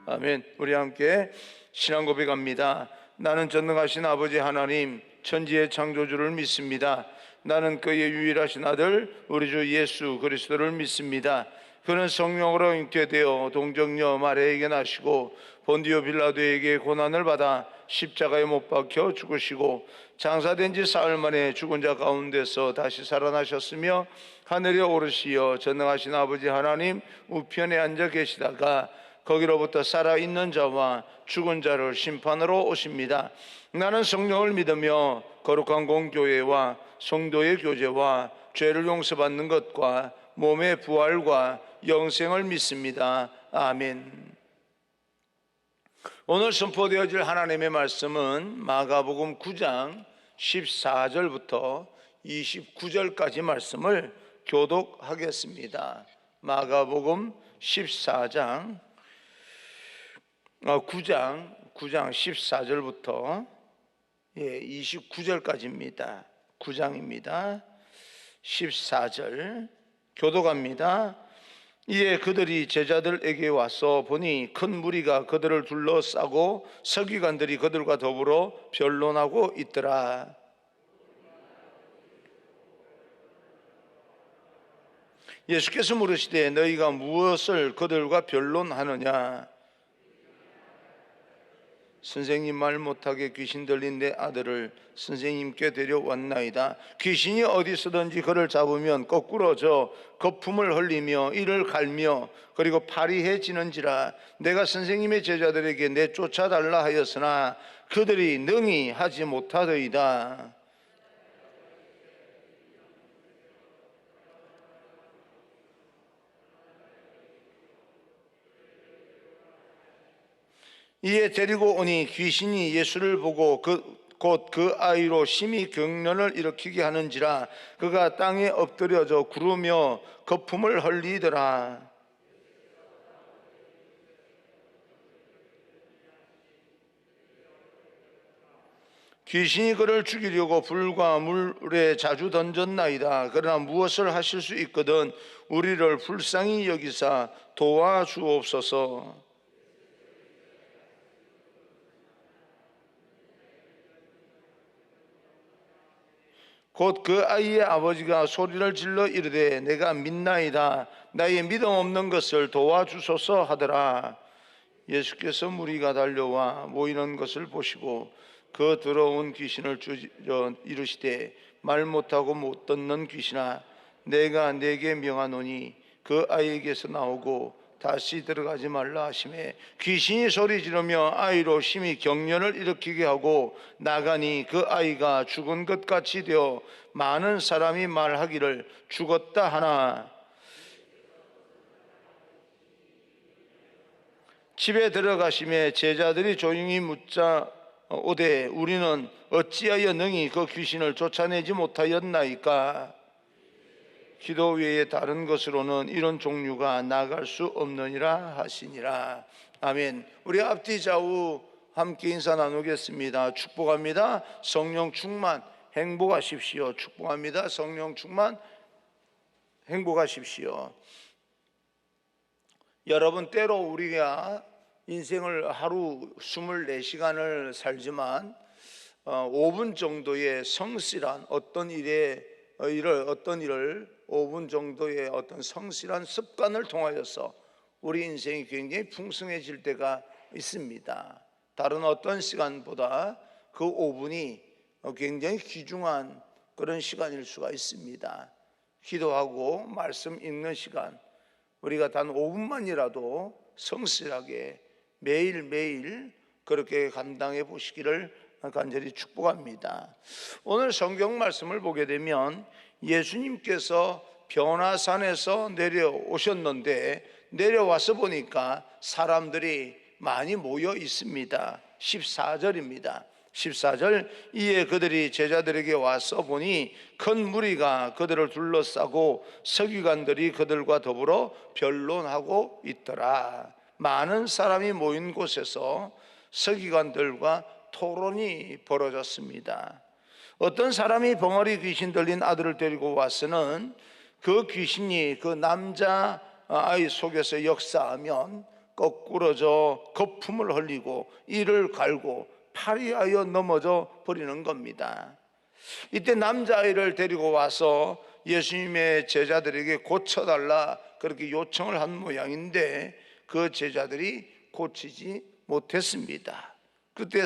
아멘. 우리 함께 신앙 고백합니다. 나는 전능하신 아버지 하나님, 천지의 창조주를 믿습니다. 나는 그의 유일하신 아들 우리 주 예수 그리스도를 믿습니다. 그는 성령으로 잉태되어 동정녀 마리아에게 나시고 본디오 빌라도에게 고난을 받아 십자가에 못 박혀 죽으시고 장사된 지 사흘 만에 죽은 자 가운데서 다시 살아나셨으며 하늘에 오르시어 전능하신 아버지 하나님 우편에 앉아 계시다가 거기로부터 살아있는 자와 죽은 자를 심판으로 오십니다. 나는 성령을 믿으며 거룩한 공교회와 성도의 교제와 죄를 용서받는 것과 몸의 부활과 영생을 믿습니다. 아멘. 오늘 선포되어질 하나님의 말씀은 마가복음 9장 14절부터 29절까지 말씀을 교독하겠습니다. 마가복음 9장 14절부터 29절까지입니다. 9장입니다. 14절 교독합니다. 이에 그들이 제자들에게 와서 보니 큰 무리가 그들을 둘러싸고 서기관들이 그들과 더불어 변론하고 있더라. 예수께서 물으시되 너희가 무엇을 그들과 변론하느냐? 선생님 말 못하게 귀신 들린 내 아들을 선생님께 데려왔나이다. 귀신이 어디서든지 그를 잡으면 거꾸로 저 거품을 흘리며 이를 갈며 그리고 파리해지는지라. 내가 선생님의 제자들에게 내쫓아달라 하였으나 그들이 능히 하지 못하더이다. 이에 데리고 오니 귀신이 예수를 보고 곧 그 아이로 심히 경련을 일으키게 하는지라. 그가 땅에 엎드려져 구르며 거품을 흘리더라. 귀신이 그를 죽이려고 불과 물에 자주 던졌나이다. 그러나 무엇을 하실 수 있거든 우리를 불쌍히 여기사 도와주옵소서. 곧 그 아이의 아버지가 소리를 질러 이르되 내가 믿나이다. 나의 믿음 없는 것을 도와주소서 하더라. 예수께서 무리가 달려와 모이는 것을 보시고 그 더러운 귀신을 쫓으려 이르시되 말 못하고 못 듣는 귀신아, 내가 네게 명하노니 그 아이에게서 나오고 다시 들어가지 말라 하시매 귀신이 소리 지르며 아이로 심히 경련을 일으키게 하고 나가니 그 아이가 죽은 것 같이 되어 많은 사람이 말하기를 죽었다 하나. 집에 들어가시매 제자들이 조용히 묻자 오되 우리는 어찌하여 능히 그 귀신을 쫓아내지 못하였나이까? 기도 외에 다른 것으로는 이런 종류가 나갈 수 없느니라 하시니라. 아멘. 우리 앞뒤 좌우 함께 인사 나누겠습니다. 축복합니다. 성령 충만 행복하십시오. 축복합니다. 성령 충만 행복하십시오. 여러분, 때로 우리가 인생을 하루 24시간을 살지만 5분 정도의 성실한 어떤 일을 5분 정도의 어떤 성실한 습관을 통하여서 우리 인생이 굉장히 풍성해질 때가 있습니다. 다른 어떤 시간보다 그 5분이 굉장히 귀중한 그런 시간일 수가 있습니다. 기도하고 말씀 읽는 시간, 우리가 단 5분만이라도 성실하게 매일매일 그렇게 감당해 보시기를 간절히 축복합니다. 오늘 성경 말씀을 보게 되면 예수님께서 변화산에서 내려오셨는데 내려와서 보니까 사람들이 많이 모여 있습니다. 14절입니다. 14절 이에 그들이 제자들에게 와서 보니 큰 무리가 그들을 둘러싸고 서기관들이 그들과 더불어 변론하고 있더라. 많은 사람이 모인 곳에서 서기관들과 토론이 벌어졌습니다. 어떤 사람이 벙어리 귀신 들린 아들을 데리고 와서는 그 귀신이 그 남자 아이 속에서 역사하면 거꾸러져 거품을 흘리고 이를 갈고 파리하여 넘어져 버리는 겁니다. 이때 남자아이를 데리고 와서 예수님의 제자들에게 고쳐달라 그렇게 요청을 한 모양인데 그 제자들이 고치지 못했습니다. 그때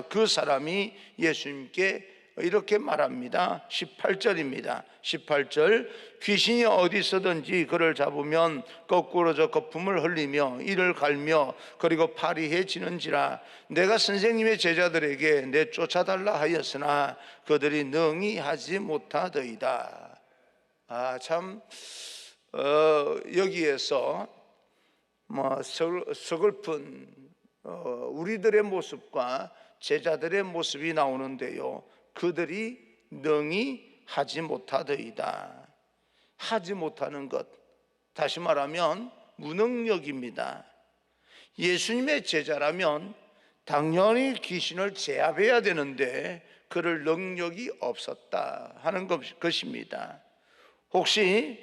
그 사람이 예수님께 이렇게 말합니다. 18절입니다. 18절, 귀신이 어디서든지 그를 잡으면 거꾸로져 거품을 흘리며 이를 갈며 그리고 파리해지는지라. 내가 선생님의 제자들에게 내쫓아달라 하였으나 그들이 능히 하지 못하더이다. 참 여기에서 서글픈 우리들의 모습과 제자들의 모습이 나오는데요, 그들이 능히 하지 못하더이다. 하지 못하는 것, 다시 말하면 무능력입니다. 예수님의 제자라면 당연히 귀신을 제압해야 되는데 그럴 능력이 없었다 하는 것입니다. 혹시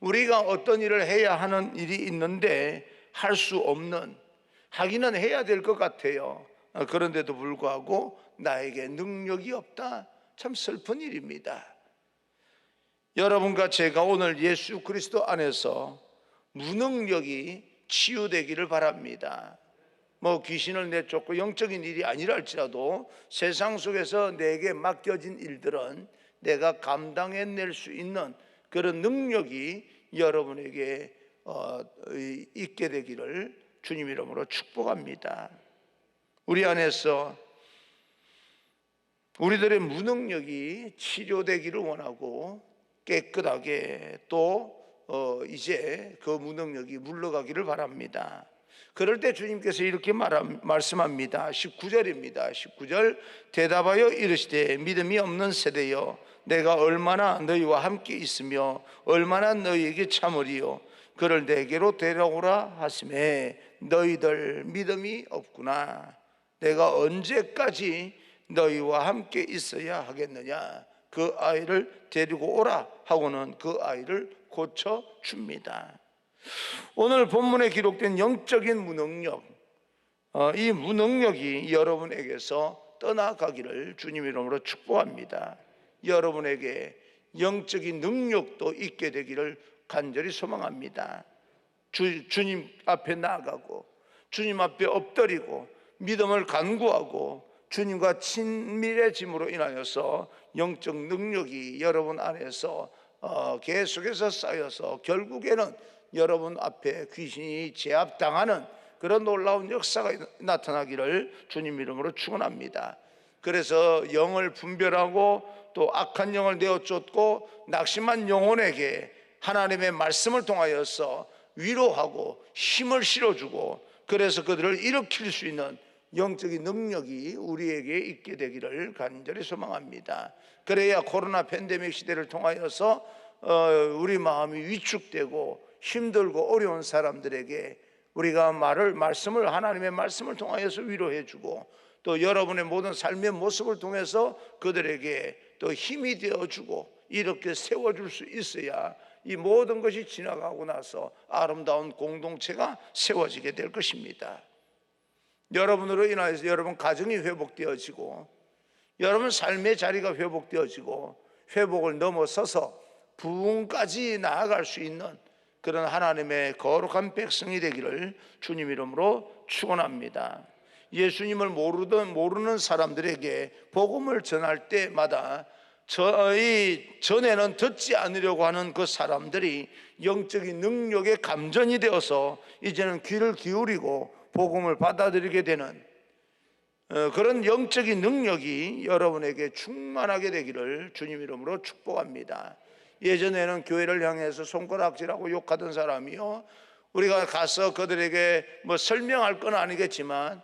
우리가 어떤 일을 해야 하는 일이 있는데 할 수 없는, 하기는 해야 될 것 같아요. 그런데도 불구하고 나에게 능력이 없다. 참 슬픈 일입니다. 여러분과 제가 오늘 예수 그리스도 안에서 무능력이 치유되기를 바랍니다. 귀신을 내쫓고 영적인 일이 아니라 할지라도 세상 속에서 내게 맡겨진 일들은 내가 감당해낼 수 있는 그런 능력이 여러분에게 있게 되기를 주님 이름으로 축복합니다. 우리 안에서 우리들의 무능력이 치료되기를 원하고 깨끗하게 또 이제 그 무능력이 물러가기를 바랍니다. 그럴 때 주님께서 이렇게 말씀합니다. 19절입니다. 19절, 대답하여 이르시되 믿음이 없는 세대여, 내가 얼마나 너희와 함께 있으며 얼마나 너희에게 참으리요. 그를 내게로 데려오라 하시매 너희들 믿음이 없구나. 내가 언제까지 너희와 함께 있어야 하겠느냐. 그 아이를 데리고 오라 하고는 그 아이를 고쳐줍니다. 오늘 본문에 기록된 영적인 무능력, 이 무능력이 여러분에게서 떠나가기를 주님 이름으로 축복합니다. 여러분에게 영적인 능력도 있게 되기를 간절히 소망합니다. 주님 앞에 나아가고 주님 앞에 엎드리고 믿음을 간구하고 주님과 친밀해짐으로 인하여서 영적 능력이 여러분 안에서 계속해서 쌓여서 결국에는 여러분 앞에 귀신이 제압당하는 그런 놀라운 역사가 나타나기를 주님 이름으로 축원합니다. 그래서 영을 분별하고 또 악한 영을 내어쫓고 낙심한 영혼에게 하나님의 말씀을 통하여서 위로하고 힘을 실어주고 그래서 그들을 일으킬 수 있는 영적인 능력이 우리에게 있게 되기를 간절히 소망합니다. 그래야 코로나 팬데믹 시대를 통하여서 우리 마음이 위축되고 힘들고 어려운 사람들에게 우리가 말씀을 하나님의 말씀을 통하여서 위로해주고 또 여러분의 모든 삶의 모습을 통해서 그들에게 또 힘이 되어주고 이렇게 세워줄 수 있어야 이 모든 것이 지나가고 나서 아름다운 공동체가 세워지게 될 것입니다. 여러분으로 인하여서 여러분 가정이 회복되어지고 여러분 삶의 자리가 회복되어지고 회복을 넘어서서 부흥까지 나아갈 수 있는 그런 하나님의 거룩한 백성이 되기를 주님 이름으로 축원합니다. 예수님을 모르는 사람들에게 복음을 전할 때마다 전에는 듣지 않으려고 하는 그 사람들이 영적인 능력에 감전이 되어서 이제는 귀를 기울이고 복음을 받아들이게 되는 그런 영적인 능력이 여러분에게 충만하게 되기를 주님 이름으로 축복합니다. 예전에는 교회를 향해서 손가락질하고 욕하던 사람이요, 우리가 가서 그들에게 설명할 건 아니겠지만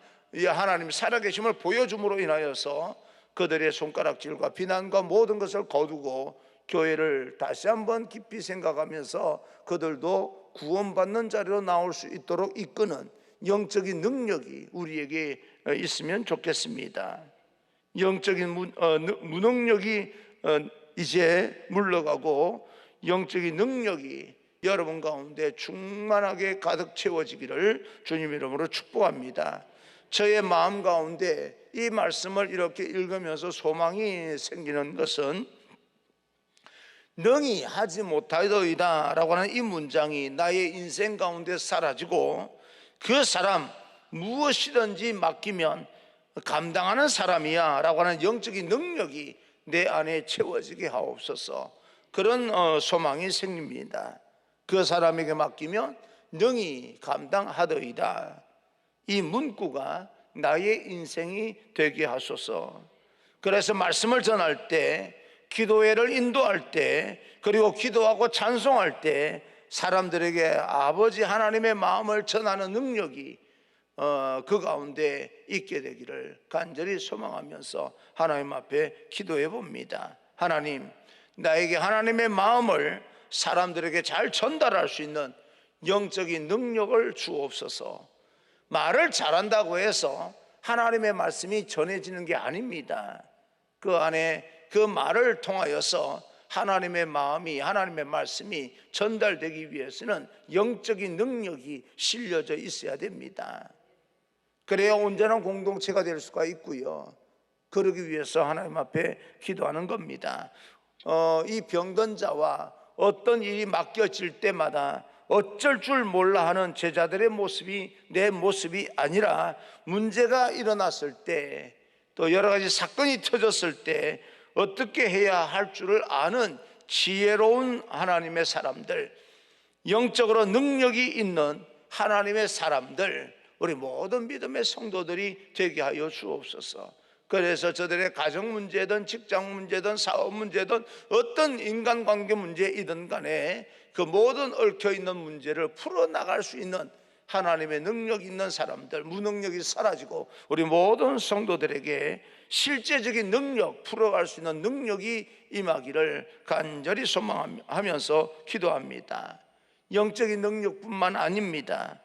하나님 살아계심을 보여줌으로 인하여서 그들의 손가락질과 비난과 모든 것을 거두고 교회를 다시 한번 깊이 생각하면서 그들도 구원받는 자리로 나올 수 있도록 이끄는 영적인 능력이 우리에게 있으면 좋겠습니다. 영적인 무능력이 이제 물러가고 영적인 능력이 여러분 가운데 충만하게 가득 채워지기를 주님 이름으로 축복합니다. 저의 마음 가운데 이 말씀을 이렇게 읽으면서 소망이 생기는 것은 능히 하지 못하리이다 라고 하는 이 문장이 나의 인생 가운데 사라지고, 그 사람 무엇이든지 맡기면 감당하는 사람이야 라고 하는 영적인 능력이 내 안에 채워지게 하옵소서. 그런 소망이 생깁니다. 그 사람에게 맡기면 능히 감당하더이다. 이 문구가 나의 인생이 되게 하소서. 그래서 말씀을 전할 때, 기도회를 인도할 때, 그리고 기도하고 찬송할 때 사람들에게 아버지 하나님의 마음을 전하는 능력이 그 가운데 있게 되기를 간절히 소망하면서 하나님 앞에 기도해 봅니다. 하나님, 나에게 하나님의 마음을 사람들에게 잘 전달할 수 있는 영적인 능력을 주옵소서. 말을 잘한다고 해서 하나님의 말씀이 전해지는 게 아닙니다. 그 안에 그 말을 통하여서 하나님의 마음이, 하나님의 말씀이 전달되기 위해서는 영적인 능력이 실려져 있어야 됩니다. 그래야 온전한 공동체가 될 수가 있고요. 그러기 위해서 하나님 앞에 기도하는 겁니다. 이 병든 자와 어떤 일이 맡겨질 때마다 어쩔 줄 몰라 하는 제자들의 모습이 내 모습이 아니라, 문제가 일어났을 때, 또 여러 가지 사건이 터졌을 때 어떻게 해야 할 줄을 아는 지혜로운 하나님의 사람들, 영적으로 능력이 있는 하나님의 사람들, 우리 모든 믿음의 성도들이 되게 하여 주옵소서. 그래서 저들의 가정 문제든 직장 문제든 사업 문제든 어떤 인간관계 문제이든 간에 그 모든 얽혀있는 문제를 풀어나갈 수 있는 하나님의 능력 있는 사람들, 무능력이 사라지고 우리 모든 성도들에게 실제적인 능력, 풀어갈 수 있는 능력이 임하기를 간절히 소망하면서 기도합니다. 영적인 능력뿐만 아닙니다.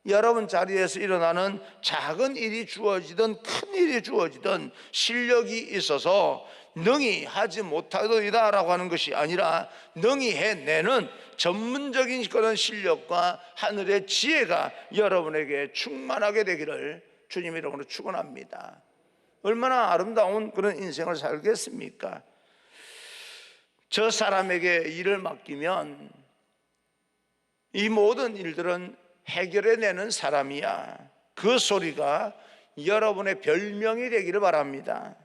여러분 자리에서 일어나는 작은 일이 주어지든 큰 일이 주어지든 실력이 있어서 능히 하지 못하리이다 라고 하는 것이 아니라, 능히 해내는 전문적인 그런 실력과 하늘의 지혜가 여러분에게 충만하게 되기를 주님 이름으로 축원합니다. 얼마나 아름다운 그런 인생을 살겠습니까? 저 사람에게 일을 맡기면 이 모든 일들은 해결해내는 사람이야, 그 소리가 여러분의 별명이 되기를 바랍니다.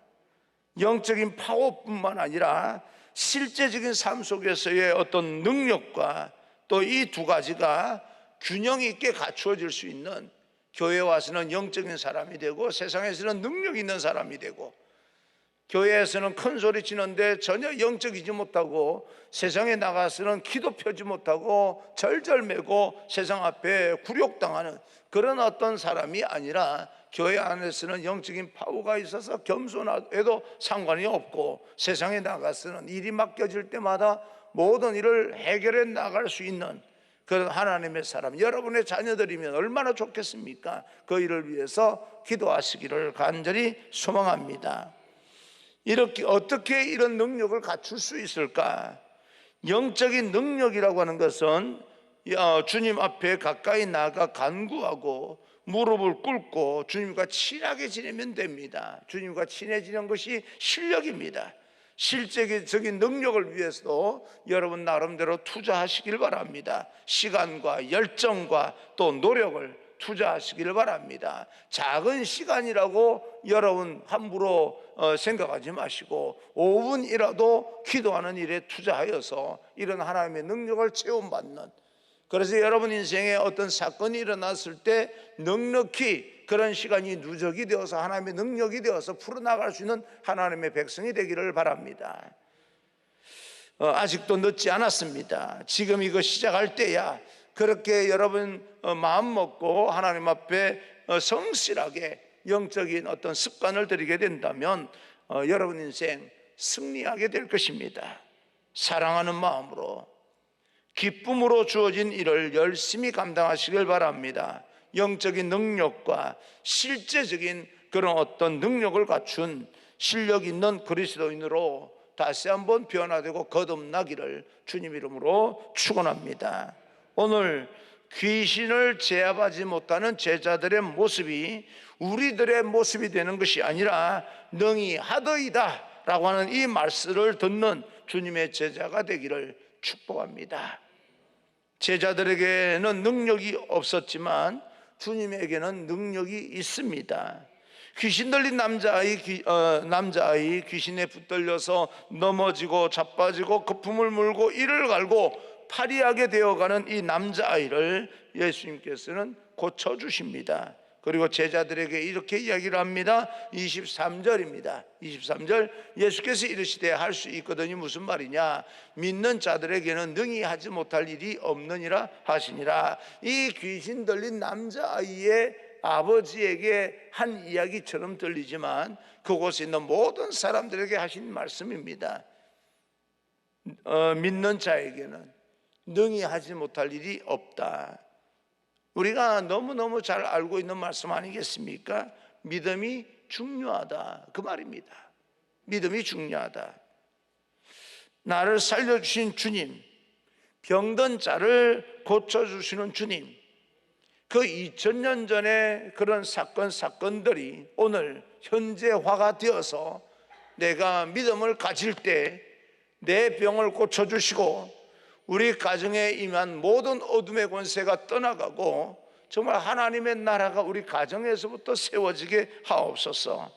영적인 파워뿐만 아니라 실제적인 삶 속에서의 어떤 능력과 또 이 두 가지가 균형 있게 갖추어질 수 있는, 교회에 와서는 영적인 사람이 되고 세상에서는 능력 있는 사람이 되고, 교회에서는 큰 소리 치는데 전혀 영적이지 못하고 세상에 나가서는 기도 펴지 못하고 절절매고 세상 앞에 굴욕당하는 그런 어떤 사람이 아니라, 교회 안에서는 영적인 파워가 있어서 겸손해도 상관이 없고 세상에 나가서는 일이 맡겨질 때마다 모든 일을 해결해 나갈 수 있는 그런 하나님의 사람, 여러분의 자녀들이면 얼마나 좋겠습니까? 그 일을 위해서 기도하시기를 간절히 소망합니다. 이렇게 어떻게 이런 능력을 갖출 수 있을까? 영적인 능력이라고 하는 것은 주님 앞에 가까이 나가 간구하고 무릎을 꿇고 주님과 친하게 지내면 됩니다. 주님과 친해지는 것이 실력입니다. 실제적인 능력을 위해서도 여러분 나름대로 투자하시길 바랍니다. 시간과 열정과 또 노력을 투자하시기를 바랍니다. 작은 시간이라고 여러분 함부로 생각하지 마시고 5분이라도 기도하는 일에 투자하여서 이런 하나님의 능력을 체험받는, 그래서 여러분 인생에 어떤 사건이 일어났을 때 넉넉히 그런 시간이 누적이 되어서 하나님의 능력이 되어서 풀어나갈 수 있는 하나님의 백성이 되기를 바랍니다. 아직도 늦지 않았습니다. 지금 이거 시작할 때야. 그렇게 여러분 마음 먹고 하나님 앞에 성실하게 영적인 어떤 습관을 들이게 된다면 여러분 인생 승리하게 될 것입니다. 사랑하는 마음으로 기쁨으로 주어진 일을 열심히 감당하시길 바랍니다. 영적인 능력과 실제적인 그런 어떤 능력을 갖춘 실력 있는 그리스도인으로 다시 한번 변화되고 거듭나기를 주님 이름으로 축원합니다. 오늘 귀신을 제압하지 못하는 제자들의 모습이 우리들의 모습이 되는 것이 아니라 능히 하더이다 라고 하는 이 말씀을 듣는 주님의 제자가 되기를 축복합니다. 제자들에게는 능력이 없었지만 주님에게는 능력이 있습니다. 귀신 들린 남자아이 귀신에 붙들려서 넘어지고 자빠지고 거품을 물고 이를 갈고 파리하게 되어가는 이 남자아이를 예수님께서는 고쳐주십니다. 그리고 제자들에게 이렇게 이야기를 합니다. 23절입니다 23절 예수께서 이르시되 할 수 있거든이 무슨 말이냐, 믿는 자들에게는 능히 하지 못할 일이 없느니라 하시니라. 이 귀신 들린 남자아이의 아버지에게 한 이야기처럼 들리지만 그곳에 있는 모든 사람들에게 하신 말씀입니다. 믿는 자에게는 능히 하지 못할 일이 없다. 우리가 너무너무 잘 알고 있는 말씀 아니겠습니까? 믿음이 중요하다, 그 말입니다. 믿음이 중요하다. 나를 살려주신 주님, 병든 자를 고쳐주시는 주님, 그 2000년 전에 그런 사건들이 오늘 현재화가 되어서 내가 믿음을 가질 때 내 병을 고쳐주시고 우리 가정에 임한 모든 어둠의 권세가 떠나가고 정말 하나님의 나라가 우리 가정에서부터 세워지게 하옵소서.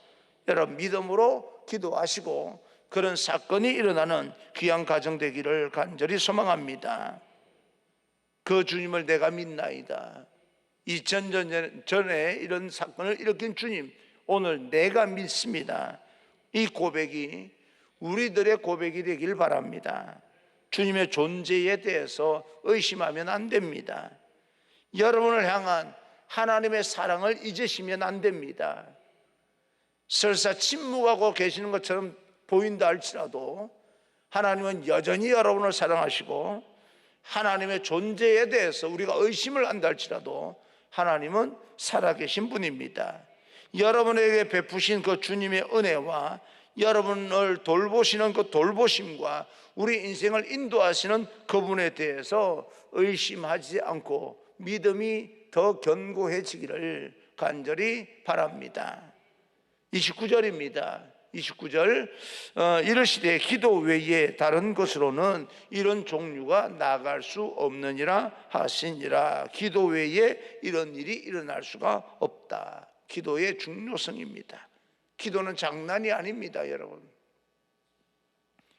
여러분 믿음으로 기도하시고 그런 사건이 일어나는 귀한 가정 되기를 간절히 소망합니다. 그 주님을 내가 믿나이다. 2000년 전에 이런 사건을 일으킨 주님, 오늘 내가 믿습니다. 이 고백이 우리들의 고백이 되길 바랍니다. 주님의 존재에 대해서 의심하면 안 됩니다. 여러분을 향한 하나님의 사랑을 잊으시면 안 됩니다. 설사 침묵하고 계시는 것처럼 보인다 할지라도 하나님은 여전히 여러분을 사랑하시고 하나님의 존재에 대해서 우리가 의심을 한다 할지라도 하나님은 살아계신 분입니다. 여러분에게 베푸신 그 주님의 은혜와 여러분을 돌보시는 그 돌보심과 우리 인생을 인도하시는 그분에 대해서 의심하지 않고 믿음이 더 견고해지기를 간절히 바랍니다. 29절입니다 29절 이르시되 기도 외에 다른 것으로는 이런 종류가 나아갈 수 없느니라 하시니라. 기도 외에 이런 일이 일어날 수가 없다. 기도의 중요성입니다. 기도는 장난이 아닙니다. 여러분,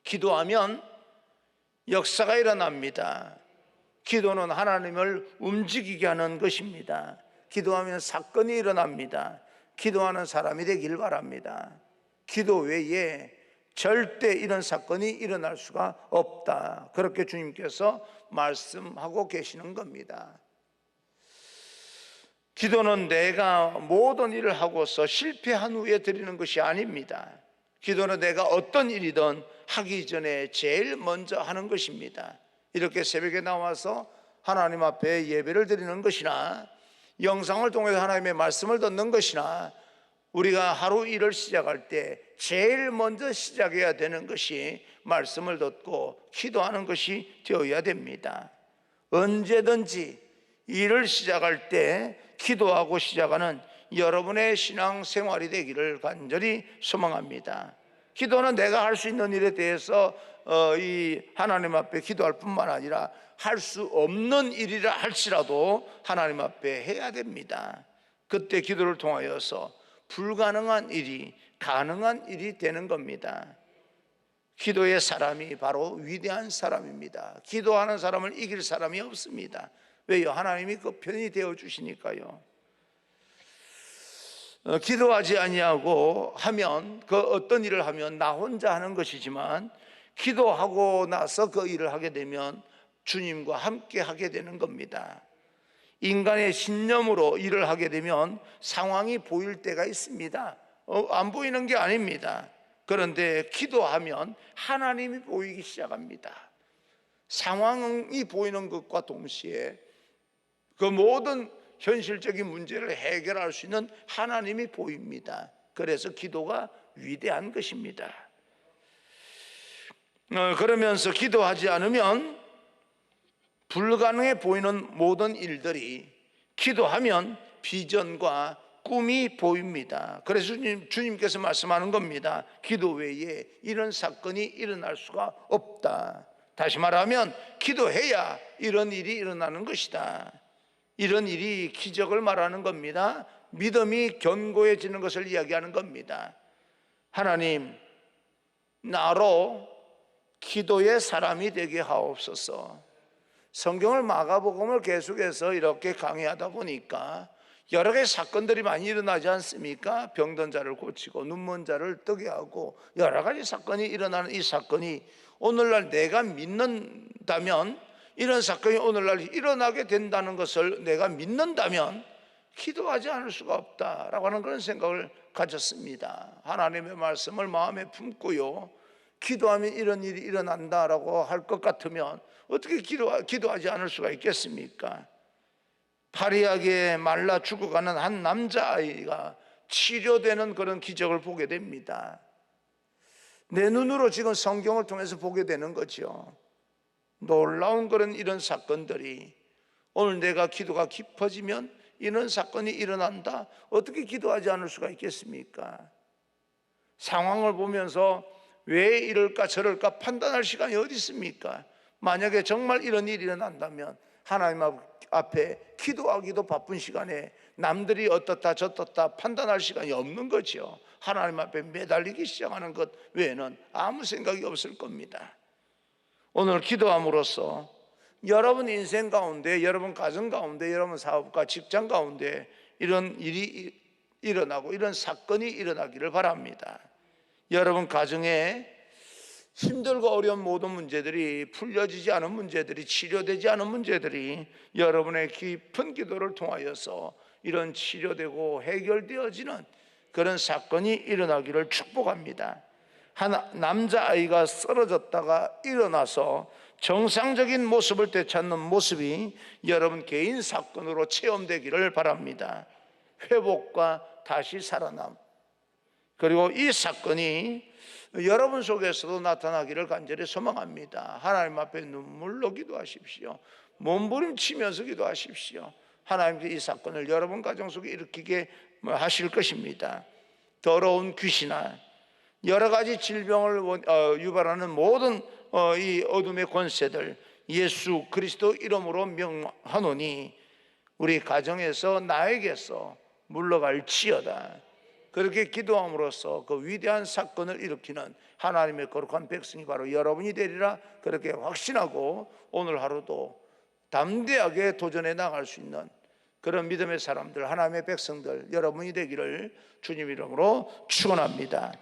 기도하면 역사가 일어납니다. 기도는 하나님을 움직이게 하는 것입니다. 기도하면 사건이 일어납니다. 기도하는 사람이 되길 바랍니다. 기도 외에 절대 이런 사건이 일어날 수가 없다. 그렇게 주님께서 말씀하고 계시는 겁니다. 기도는 내가 모든 일을 하고서 실패한 후에 드리는 것이 아닙니다. 기도는 내가 어떤 일이든 하기 전에 제일 먼저 하는 것입니다. 이렇게 새벽에 나와서 하나님 앞에 예배를 드리는 것이나 영상을 통해서 하나님의 말씀을 듣는 것이나 우리가 하루 일을 시작할 때 제일 먼저 시작해야 되는 것이 말씀을 듣고 기도하는 것이 되어야 됩니다. 언제든지 일을 시작할 때 기도하고 시작하는 여러분의 신앙생활이 되기를 간절히 소망합니다. 기도는 내가 할 수 있는 일에 대해서 이 하나님 앞에 기도할 뿐만 아니라 할 수 없는 일이라 할지라도 하나님 앞에 해야 됩니다. 그때 기도를 통하여서 불가능한 일이 가능한 일이 되는 겁니다. 기도의 사람이 바로 위대한 사람입니다. 기도하는 사람을 이길 사람이 없습니다. 왜요? 하나님이 그 편이 되어 주시니까요. 기도하지 아니하고 하면 그 어떤 일을 하면 나 혼자 하는 것이지만 기도하고 나서 그 일을 하게 되면 주님과 함께 하게 되는 겁니다. 인간의 신념으로 일을 하게 되면 상황이 보일 때가 있습니다. 안 보이는 게 아닙니다. 그런데 기도하면 하나님이 보이기 시작합니다. 상황이 보이는 것과 동시에 그 모든 현실적인 문제를 해결할 수 있는 하나님이 보입니다. 그래서 기도가 위대한 것입니다. 그러면서 기도하지 않으면 불가능해 보이는 모든 일들이 기도하면 비전과 꿈이 보입니다. 그래서 주님께서 말씀하는 겁니다. 기도 외에 이런 사건이 일어날 수가 없다. 다시 말하면 기도해야 이런 일이 일어나는 것이다. 이런 일이 기적을 말하는 겁니다. 믿음이 견고해지는 것을 이야기하는 겁니다. 하나님, 나로 기도의 사람이 되게 하옵소서. 성경을 마가복음을 계속해서 이렇게 강의하다 보니까 여러 개의 사건들이 많이 일어나지 않습니까? 병든 자를 고치고 눈먼 자를 뜨게 하고 여러 가지 사건이 일어나는 이 사건이 오늘날 내가 믿는다면, 이런 사건이 오늘날 일어나게 된다는 것을 내가 믿는다면 기도하지 않을 수가 없다라고 하는 그런 생각을 가졌습니다. 하나님의 말씀을 마음에 품고요, 기도하면 이런 일이 일어난다라고 할 것 같으면 어떻게 기도하지 않을 수가 있겠습니까? 파리하게 말라 죽어가는 한 남자아이가 치료되는 그런 기적을 보게 됩니다. 내 눈으로 지금 성경을 통해서 보게 되는 거죠. 놀라운 그런 이런 사건들이, 오늘 내가 기도가 깊어지면 이런 사건이 일어난다. 어떻게 기도하지 않을 수가 있겠습니까? 상황을 보면서 왜 이럴까 저럴까 판단할 시간이 어디 있습니까? 만약에 정말 이런 일이 일어난다면 하나님 앞에 기도하기도 바쁜 시간에 남들이 어떻다 저떻다 판단할 시간이 없는 거죠. 하나님 앞에 매달리기 시작하는 것 외에는 아무 생각이 없을 겁니다. 오늘 기도함으로써 여러분 인생 가운데, 여러분 가정 가운데, 여러분 사업과 직장 가운데 이런 일이 일어나고 이런 사건이 일어나기를 바랍니다. 여러분 가정에 힘들고 어려운 모든 문제들이, 풀려지지 않은 문제들이, 치료되지 않은 문제들이 여러분의 깊은 기도를 통하여서 이런 치료되고 해결되어지는 그런 사건이 일어나기를 축복합니다. 한 남자아이가 쓰러졌다가 일어나서 정상적인 모습을 되찾는 모습이 여러분 개인 사건으로 체험되기를 바랍니다. 회복과 다시 살아남, 그리고 이 사건이 여러분 속에서도 나타나기를 간절히 소망합니다. 하나님 앞에 눈물로 기도하십시오. 몸부림치면서 기도하십시오. 하나님께서 이 사건을 여러분 가정 속에 일으키게 하실 것입니다. 더러운 귀신아, 여러 가지 질병을 유발하는 모든 이 어둠의 권세들 예수 그리스도 이름으로 명하노니 우리 가정에서 나에게서 물러갈지어다. 그렇게 기도함으로써 그 위대한 사건을 일으키는 하나님의 거룩한 백성이 바로 여러분이 되리라, 그렇게 확신하고 오늘 하루도 담대하게 도전해 나갈 수 있는 그런 믿음의 사람들, 하나님의 백성들 여러분이 되기를 주님 이름으로 축원합니다.